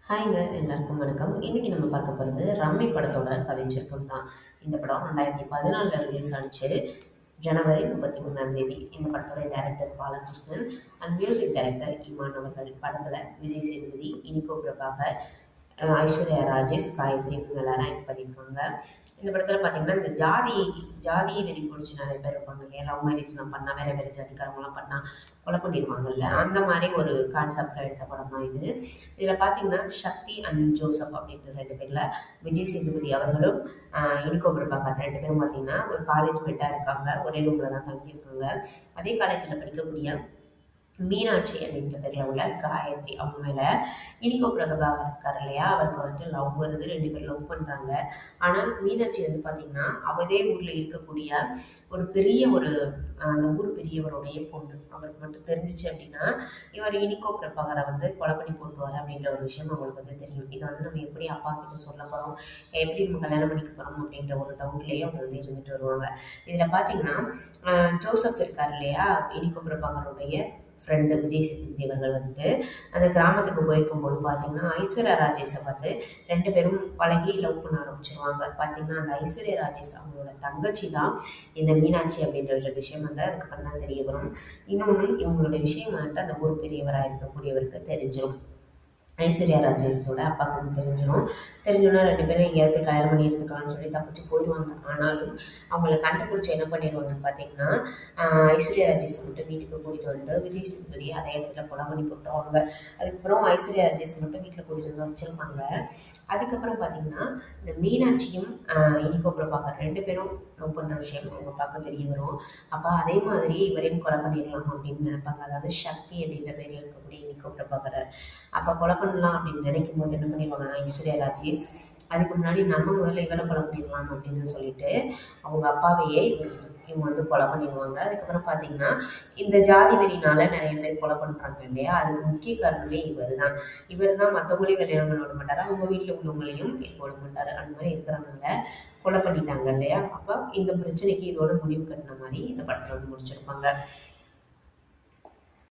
ஹாய்ங்க எல்லாருக்கும் வணக்கம். இன்னைக்கு நம்ம பார்க்க போகிறது ரம்மி படத்தோட கதை சுருக்கம் தான். இந்த படம் 2014 ரிலீஸ் ஆனுச்சு. ஜனவரி 31ஆம் தேதி. இந்த படத்தோட director Balakrishnan and music director Imman அவர்கள். படத்தில் விஜய் சேதுபதி, இனிகோ பிரபாகர், ஐஸ்வர்யா ராஜேஷ், காயத்ரி இவங்க எல்லாரும் ஆக்ட் பண்ணியிருக்காங்க. இந்த படத்தில் பார்த்தீங்கன்னா இந்த ஜாதியை வெறி பிடிச்சி நிறைய பேர் இருப்பாங்க இல்லையா, லவ் மேரேஜ்லாம் பண்ணால் வேறு வேறு ஜாதிக்காரங்களாம் பண்ணால் கொலை பண்ணிடுவாங்கல்ல, அந்த மாதிரி ஒரு கான்செப்டில் எடுத்த படம் தான் இது. இதில் பார்த்தீங்கன்னா சக்தி அண்ட் ஜோசப் அப்படின்ற ரெண்டு பேரில் விஜய் சேதுபதி அவர்களும் இனிகோ பிரபாகர் ரெண்டு பேரும் பார்த்தீங்கன்னா ஒரு காலேஜ் மேட்டாக இருக்காங்க. ஒரே ரூமில் தான் தங்கியிருக்காங்க. அதே காலேஜில் படிக்கக்கூடிய மீனாட்சி அப்படின்ற பேரில் உள்ள காயத்ரி அவங்க மேலே இனிகோ பிரபாகர் இருக்கார் இல்லையா, அவருக்கு வந்துட்டு லவ் வருது. ரெண்டு பேரும் லவ் பண்ணுறாங்க. ஆனால் மீனாட்சி வந்து பார்த்திங்கன்னா அவதே ஊரில் இருக்கக்கூடிய ஒரு பெரிய அந்த ஊர் பெரியவருடைய பொண்ணு. அவருக்கு மட்டும் தெரிஞ்சிச்சு அப்படின்னா இவர் இனிகோ பிரபாகரை வந்து கொலை பண்ணி போட்டுருவார் அப்படின்ற ஒரு விஷயம் அவங்களுக்கு வந்து தெரியும். இதை வந்து நம்ம எப்படி அப்பா கிட்ட சொல்ல போகிறோம், எப்படி நம்ம கல்யாணம் பண்ணிக்க போகிறோம் அப்படின்ற ஒரு டவுட்லேயே அவங்க வந்து இருந்துட்டு வருவாங்க. இதில் பார்த்தீங்கன்னா ஜோசப் இருக்கார் இல்லையா, இனிகோ பிரபாகருடைய ஃப்ரெண்டு விஜய் சேதுபதி அவர்கள் வந்துட்டு அந்த கிராமத்துக்கு போயிருக்கும்போது பார்த்தீங்கன்னா ஐஸ்வர்யா ராஜேஷை பார்த்து ரெண்டு பேரும் பழகி லவ் பண்ண ஆரம்பிச்சிருவாங்க. பார்த்தீங்கன்னா அந்த ஐஸ்வர்யா ராஜேஷ் அவங்களோட தங்கச்சி தான் இந்த மீனாட்சி அப்படின்ற ஒரு விஷயம் வந்து அதுக்கப்புறம் தான் தெரிய வரும். இன்னொன்று இவங்களோட விஷயம் வந்துட்டு அந்த ஊர் பெரியவராக இருக்கக்கூடியவருக்கு தெரிஞ்சிடும். ஐஸ்வர்யா ராஜேஷோட அப்பாவுக்கு தெரிஞ்சோன்னா ரெண்டு பேரும் எங்கேயாவது போய் கல்யாணம் பண்ணி இருந்துக்கலாம்னு சொல்லி தப்பிச்சு போயிடுவாங்க. ஆனாலும் அவங்கள கண்டுபிடிச்சி என்ன பண்ணிடுவாங்கன்னு பார்த்தீங்கன்னா ஐஸ்வர்யா ராஜேஷை மட்டும் வீட்டுக்கு கூட்டிகிட்டு வந்து விஜய் சேதுபதி அதே இடத்துல கொலை பண்ணி போட்டுருவாங்க. அதுக்கப்புறம் ஐஸ்வர்யா ராஜேஷ் மட்டும் வீட்டில் கூட்டிகிட்டு வந்து வச்சுருப்பாங்க. அதுக்கப்புறம் பார்த்தீங்கன்னா இந்த மீனாட்சியும் இனிகோ பிரபாகர் ரெண்டு பேரும் லவ் பண்ணுற விஷயம் அவங்க பார்க்க தெரிய வரும். அப்போ அதே மாதிரி இவரையும் கொலை பண்ணிடலாம் அப்படின்னு நினைப்பாங்க. அதாவது சக்தி அப்படின்ற பேரில் இருக்கக்கூடிய இனிகோ பிரபாகர் அப்போ கொலை பண்ணலாம் அப்படின்னு நினைக்கும் போது என்ன பண்ணிடுவாங்கன்னா ஐஸ்வர்யா ராஜேஷ் அதுக்கு முன்னாடி நம்ம முதல்ல இவரை கொலை பண்ணிடலாம் அப்படின்னு சொல்லிட்டு அவங்க அப்பாவையே இவங்க வந்து கொலை பண்ணிடுவாங்க. அதுக்கப்புறம் பார்த்தீங்கன்னா இந்த ஜாதி வெறினால நிறைய பேர் கொலை பண்ணுறாங்க இல்லையா, அதுக்கு முக்கிய காரணமே இவர் தான் மற்றவங்களையும் கல்யாணம் பண்ண விட மாட்டார், அவங்க வீட்டில் உள்ளவங்களையும் இருக்க விட மாட்டார். அந்த மாதிரி இருக்கிறவங்கள கொலை பண்ணிட்டாங்க இல்லையா. அப்போ இந்த பிரச்சனைக்கு இதோட முடிவு கட்டின மாதிரி இந்த படத்தில் வந்து முடிச்சிருப்பாங்க.